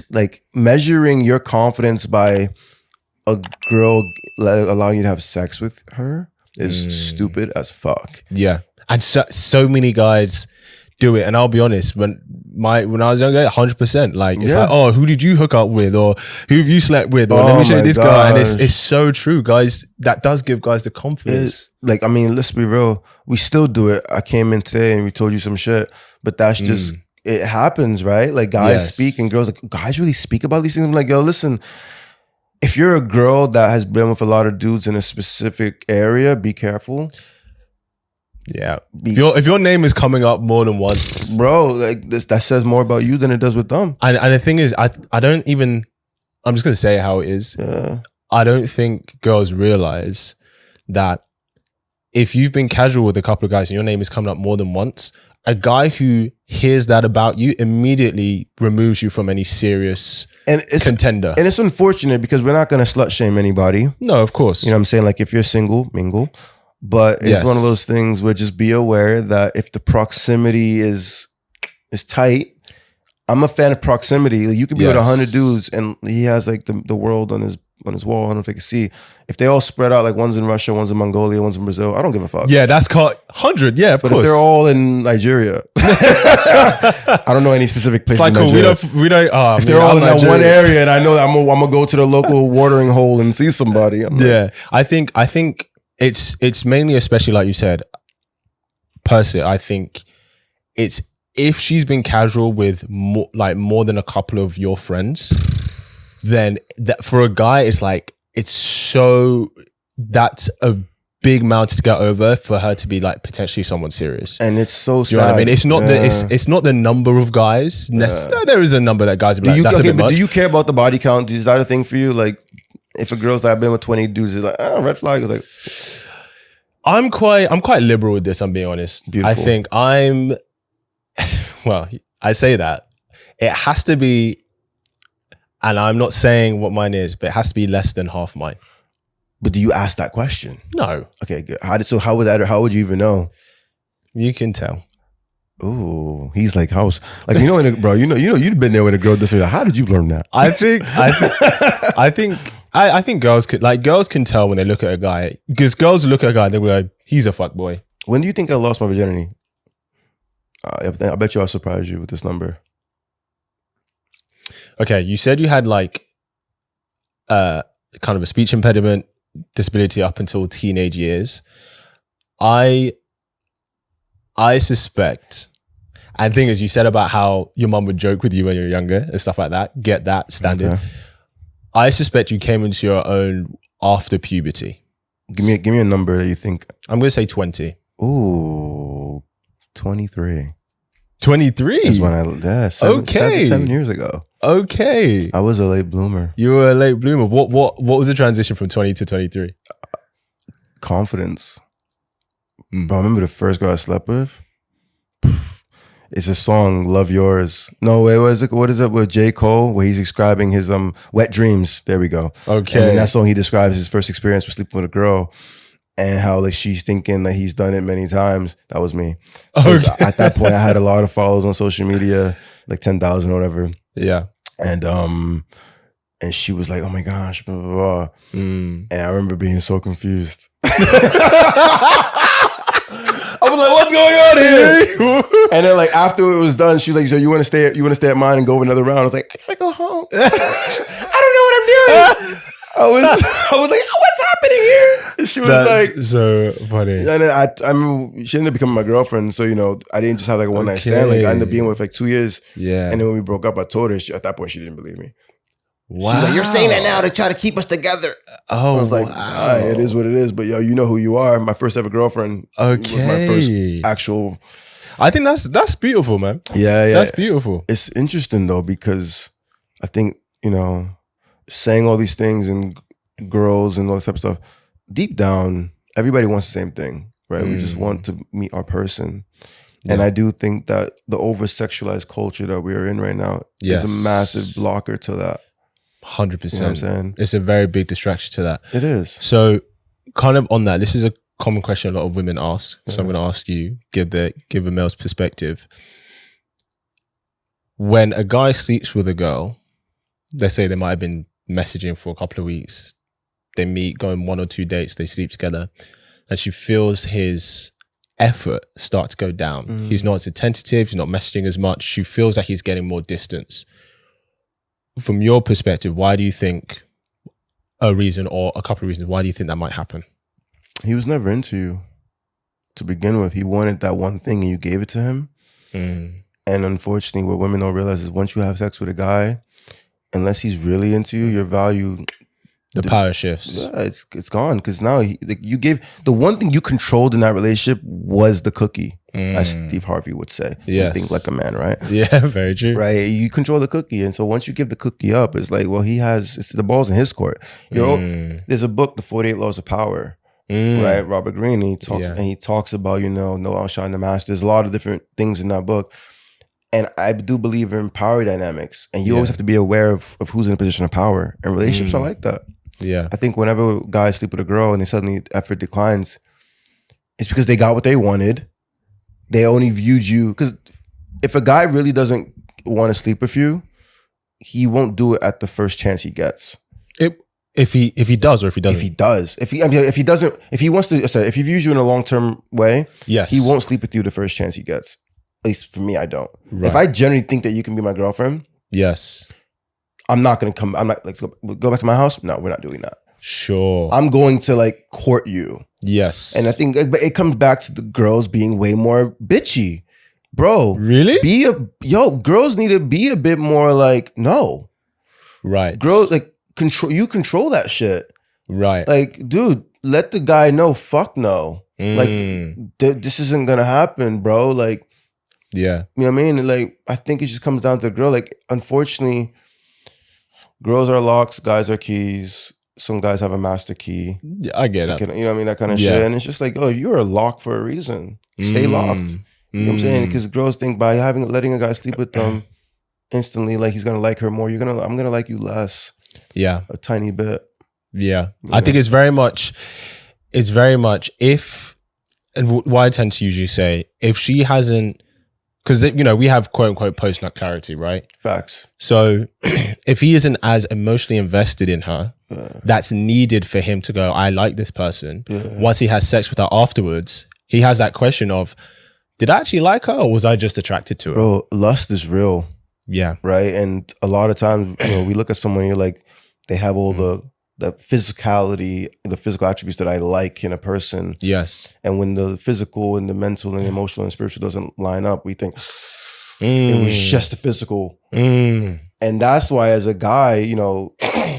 like measuring your confidence by a girl allowing you to have sex with her is stupid as fuck. Yeah. And so many guys do it. And I'll be honest, when I was younger, 100%. Like, it's like, oh, who did you hook up with? Or who have you slept with? Or let me show you this guy. And it's so true, guys. That does give guys the confidence. Like, I mean, let's be real. We still do it. I came in today and we told you some shit, but that's just, it happens, right? Like, guys speak and girls, like, guys really speak about these things. I'm like, yo, listen, if you're a girl that has been with a lot of dudes in a specific area, be careful. Yeah. If your name is coming up more than once, bro, like that says more about you than it does with them. And the thing is, I'm just gonna say how it is. Yeah. I don't think girls realize that if you've been casual with a couple of guys and your name is coming up more than once, a guy who hears that about you immediately removes you from any serious contender. And it's unfortunate because we're not gonna slut shame anybody. No, of course. You know what I'm saying? Like, if you're single, mingle. But it's one of those things where just be aware that if the proximity is tight, I'm a fan of proximity. Like, you could be with 100 dudes and he has like the world on his wall. I don't know if they can see. If they all spread out, like one's in Russia, one's in Mongolia, one's in Brazil, I don't give a fuck. Yeah, that's called 100. Yeah, of course. But if they're all in Nigeria, I don't know any specific places. It's like, in Nigeria. we don't. If they're all in that one area, and I know that I'm gonna go to the local watering hole and see somebody. I think it's mainly, especially like you said, personally, I think it's if she's been casual with more than a couple of your friends, then that for a guy, it's like, that's a big mountain to get over for her to be like potentially someone serious. And it's so sad. You know what I mean? It's not it's not the number of guys. There is a number that guys be like, that's a bit much. Do you care about the body count? Is that a thing for you? Like, if a girl's like, I've been with 20 dudes, it's like, red flag. It's like, I'm quite liberal with this, I'm being honest. Beautiful. I think well, I say that. It has to be, and I'm not saying what mine is, but it has to be less than half mine. But do you ask that question? No. Okay, good. How would you even know? You can tell. Ooh, he's like, house. Like, bro, you've been there with a girl this way. Like, how did you learn that? I think girls can tell when they look at a guy, because girls look at a guy, they'll be like, he's a fuck boy. When do you think I lost my virginity? I bet you I'll surprise you with this number. Okay, you said you had like kind of a speech impediment, disability up until teenage years. I suspect, and the thing is, you said about how your mum would joke with you when you were younger and stuff like that. Get that, standard. Okay. I suspect you came into your own after puberty. Give me a number that you think. I'm going to say 20. Ooh, 23. 23? That's when seven years ago. Okay. I was a late bloomer. You were a late bloomer. What was the transition from 20 to 23? Confidence. Bro, I remember the first girl I slept with. It's a song, Love Yours. No, what is it with J. Cole, where he's describing his wet dreams. There we go. Okay. And in that song, he describes his first experience with sleeping with a girl and how like she's thinking that he's done it many times. That was me. Okay. At that point, I had a lot of followers on social media, like 10,000 or whatever. Yeah. And she was like, oh my gosh, blah, blah, blah. And I remember being so confused. I was like, what's going on here? And then like after it was done, she's like, so you want to stay at mine and go another round? I was like, I gotta go home. I don't know what I'm doing. I was like, oh, what's happening here? And she was like, so funny. And then I remember she ended up becoming my girlfriend. So, I didn't just have like a one night stand. Like I ended up being with like 2 years. Yeah. And then when we broke up, I told her, at that point, she didn't believe me. Wow. She was like, you're saying that now to try to keep us together. Oh, I was like, it is what it is. But yo, you know who you are. My first ever girlfriend was my first actual. I think that's beautiful, man. Yeah. That's beautiful. It's interesting though, because I think, saying all these things and girls and all this type of stuff, deep down, everybody wants the same thing, right? We just want to meet our person. Yeah. And I do think that the over-sexualized culture that we are in right now is a massive blocker to that. 100%. You know what I'm saying? It's a very big distraction to that. It is. So kind of on that, this is a common question a lot of women ask. So I'm going to ask you, give a male's perspective. When a guy sleeps with a girl let's say they might have been messaging for a couple of weeks. They meet, go on 1 or 2 dates, they sleep together, and she feels his effort start to go down. He's not as attentive, he's not messaging as much. She feels like he's getting more distance. From your perspective, why do you think a reason or a couple of reasons, why do you think that might happen? He was never into you to begin with. He wanted that one thing and you gave it to him. And unfortunately, what women don't realize is once you have sex with a guy, unless he's really into you, your value... The power shifts. Yeah, it's gone because now you gave the one thing you controlled in that relationship was the cookie, as Steve Harvey would say. Yes. Think like a man, right? Yeah, very true. Right, you control the cookie, and so once you give the cookie up, it's like, well, it's the ball's in his court. There's a book, The 48 Laws of Power, right? Robert Greene, and he talks about no outshine the master. There's a lot of different things in that book. And I do believe in power dynamics, and you always have to be aware of who's in a position of power. And relationships are like that. Yeah, I think whenever guys sleep with a girl and they suddenly effort declines, it's because they got what they wanted. They only viewed you because if a guy really doesn't want to sleep with you, he won't do it at the first chance he gets. If he does or if he doesn't. If he wants to, sorry, if he views you in a long-term way, yes, he won't sleep with you the first chance he gets. At least for me, I don't. Right. If I genuinely think that you can be my girlfriend, yes, I'm not going to come. I'm not like go back to my house. No, we're not doing that. Sure. I'm going to like court you. Yes. And I think it comes back to the girls being way more bitchy. Bro. Really? Girls need to be a bit more like, no. Right. Girls, like, control that shit. Right. Like, dude, let the guy know, fuck no. Like, this isn't going to happen, bro. Like, yeah. You know what I mean? Like, I think it just comes down to the girl. Like, unfortunately, girls are locks, guys are keys. Some guys have a master key. Yeah, I get it. You know what I mean? That kind of shit. And it's just like, oh, you're a lock for a reason. Stay locked. You know what I'm saying? Because girls think by letting a guy sleep with them instantly, like he's gonna like her more. I'm gonna like you less. Yeah, a tiny bit. Yeah, I think it's very much if, and what I tend to usually say, if she hasn't, because we have quote unquote post nut clarity, right? Facts. So if he isn't as emotionally invested in her, that's needed for him to go, I like this person. Once he has sex with her afterwards, he has that question of, did I actually like her or was I just attracted to her? Bro, lust is real. Yeah. Right. And a lot of times, we look at someone and you're like, they have all the physicality, the physical attributes that I like in a person. Yes. And when the physical and the mental and emotional and spiritual doesn't line up, we think it was just the physical. And that's why as a guy,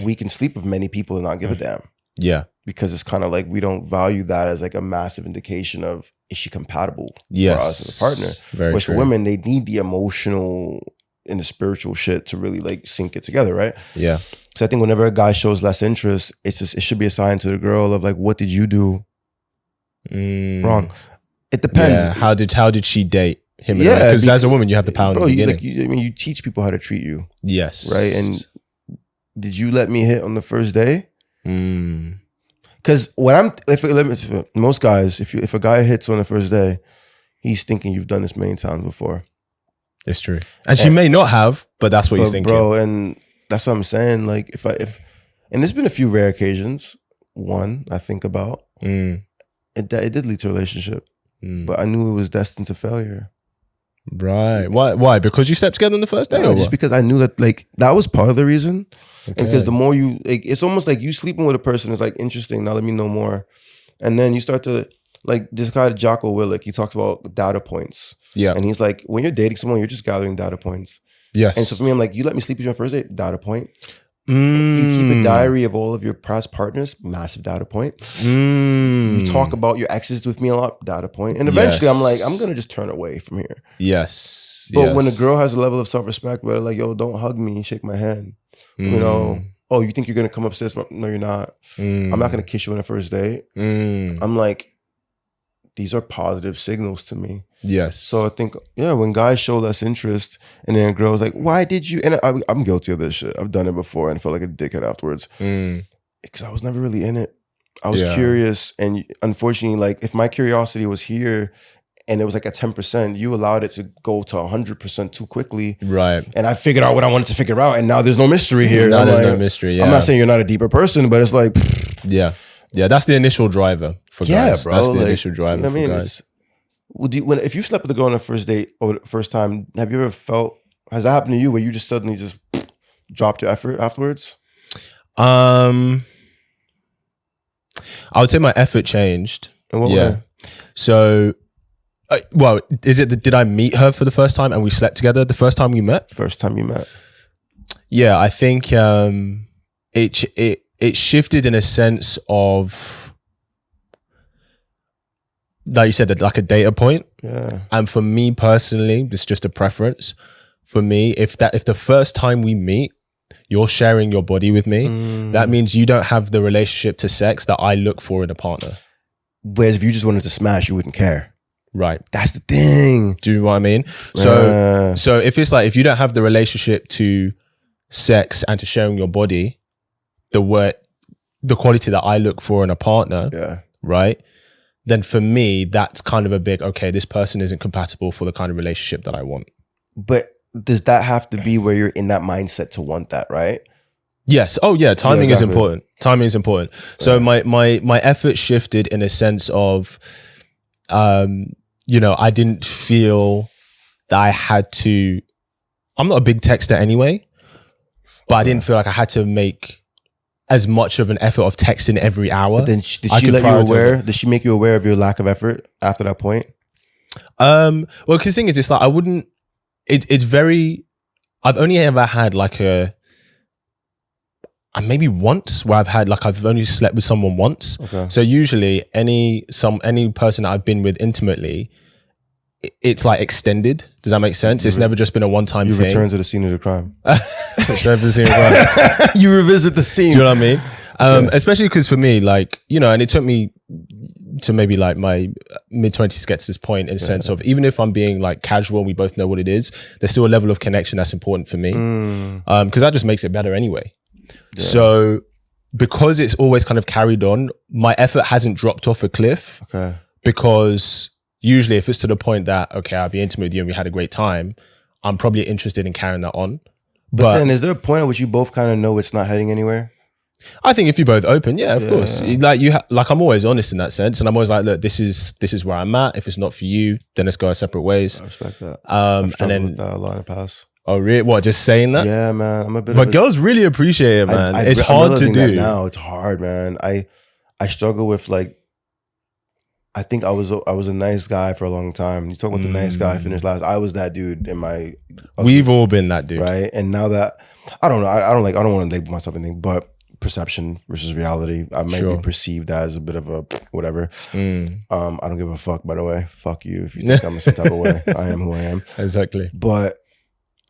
we can sleep with many people and not give a damn. Yeah. Because it's kind of like we don't value that as like a massive indication of, is she compatible for us as a partner? Very Whereas true. for women, they need the emotional and the spiritual shit to really like sync it together, right? Yeah. So I think whenever a guy shows less interest, it should be a sign to the girl of like, what did you do wrong? It depends. Yeah. How did she date him? Yeah, because as a woman, you have the power in the beginning. You teach people how to treat you. Yes. Right. And did you let me hit on the first day? Because most guys, if a guy hits on the first day, he's thinking you've done this many times before. It's true, and she may not have, but that's what he's thinking, bro. And that's what I'm saying. Like and there's been a few rare occasions. One I think about it did lead to a relationship, but I knew it was destined to failure. Right? Why? Because you slept together on the first day, or just because I knew that that was part of the reason. Okay. And because the more you it's almost like you sleeping with a person is like interesting. Now let me know more, and then you start to like this guy Jocko Willink. He talks about data points. Yeah, and he's like, when you're dating someone, you're just gathering data points. Yes. And so for me, I'm like, you let me sleep with you on first date, data point. You keep a diary of all of your past partners, massive data point. You talk about your exes with me a lot, data point. And eventually I'm like, I'm going to just turn away from here. Yes. But when a girl has a level of self-respect where like, yo, don't hug me, shake my hand. Oh, you think you're going to come upstairs? No, you're not. I'm not going to kiss you on the first date. I'm like, these are positive signals to me. Yes. So I think, when guys show less interest and then a girl's like, why did you? And I'm guilty of this shit. I've done it before and felt like a dickhead afterwards. Because I was never really in it. I was curious. And unfortunately, like if my curiosity was here and it was like at 10%, you allowed it to go to 100% too quickly. Right. And I figured out what I wanted to figure out, and now there's no mystery here. Now there's no mystery, yeah. I'm not saying you're not a deeper person, but it's like... Yeah. Yeah, that's the initial driver for guys. Bro, that's the initial driver for guys. If you slept with a girl on the first date or the first time, have you ever felt... Has that happened to you where you just suddenly just dropped your effort afterwards? I would say my effort changed. In what way? So... well, did I meet her for the first time and we slept together the first time we met? First time you met. Yeah, I think it shifted in a sense of, like you said, like a data point. Yeah. And for me personally, this is just a preference. For me, if the first time we meet, you're sharing your body with me, that means you don't have the relationship to sex that I look for in a partner. Whereas if you just wanted to smash, you wouldn't care. Right. That's the thing. Do you know what I mean? So if it's like, if you don't have the relationship to sex and to sharing your body, the quality that I look for in a partner, right? Then for me, that's kind of a big, okay, this person isn't compatible for the kind of relationship that I want. But does that have to be where you're in that mindset to want that, right? Yes. Oh yeah. Timing is important. Timing is important. So my effort shifted in a sense of, I didn't feel that I had to, I'm not a big texter anyway, but I didn't feel like I had to make as much of an effort of texting every hour. But then did she let you aware? Did she make you aware of your lack of effort after that point? Well, because the thing is, it's like, I wouldn't, it's very, I've only ever had like maybe once where I've only slept with someone once. Okay. So usually any person that I've been with intimately, it's like extended. Does that make sense? It's never just been a one-time thing. You return to the scene of the crime. You revisit the scene. Do you know what I mean? Especially because for me, like, and it took me to maybe like my mid-20s to get to this point in a sense of, even if I'm being like casual, we both know what it is, there's still a level of connection that's important for me. Because that just makes it better anyway. Yeah. So because it's always kind of carried on, my effort hasn't dropped off a cliff. Okay. Because usually if it's to the point that, okay, I'll be intimate with you and we had a great time, I'm probably interested in carrying that on. But then is there a point at which you both kind of know it's not heading anywhere? I think if you're both open, of course. Like I'm always honest in that sense, and I'm always like, look, this is where I'm at. If it's not for you, then let's go our separate ways. I respect that. I've struggled with that a lot in the past. Oh, really? What? Just saying that? Yeah, man. I'm a bit. But girls really appreciate it, man. It's hard to do. Now it's hard, man. I struggle with like. I think I was a nice guy for a long time. You talk about the nice guy finished last. I was that dude in my. We've all been that dude, right? And now that I don't know, I don't want to label myself anything, but perception versus reality. I might be perceived as a bit of a whatever. I don't give a fuck. By the way, fuck you if you think I'm some type of way. I am who I am. Exactly. But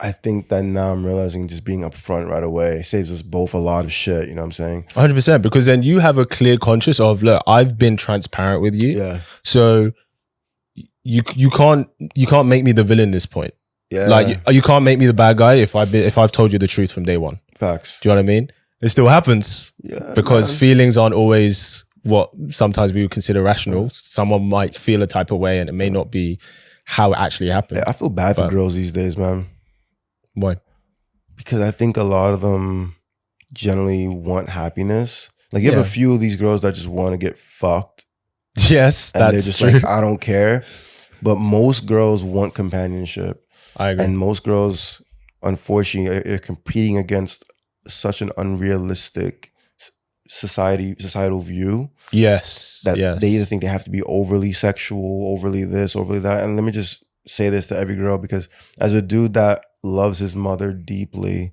I think that now I'm realizing just being upfront right away saves us both a lot of shit. You know what I'm saying? 100%. Because then you have a clear conscience of, look, I've been transparent with you. Yeah. So you can't make me the villain at this point. Yeah. Like you can't make me the bad guy if I've told you the truth from day one. Facts. Do you know what I mean? It still happens. Yeah. Because feelings aren't always what sometimes we would consider rational. Someone might feel a type of way and it may not be how it actually happened. Yeah, I feel bad for girls these days, man. Why? Because I think a lot of them generally want happiness. Like you have a few of these girls that just want to get fucked. Yes, and they're just true. Like, I don't care. But most girls want companionship. I agree. And most girls, unfortunately, are competing against such an unrealistic societal view. Yes. That they either think they have to be overly sexual, overly this, overly that. And let me just say this to every girl, because as a dude that loves his mother deeply,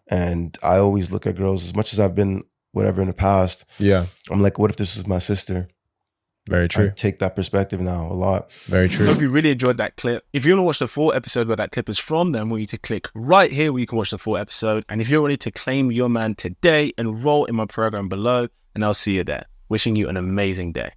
and I always look at girls, as much as I've been whatever in the past, I'm like, what if this was my sister? Very true. I take that perspective now a lot. Very true. I hope you really enjoyed that clip. If you want to watch the full episode where that clip is from, then I want you to click right here where you can watch the full episode. And if you're ready to claim your man today, enroll in my program below, and I'll see you there. Wishing you an amazing day.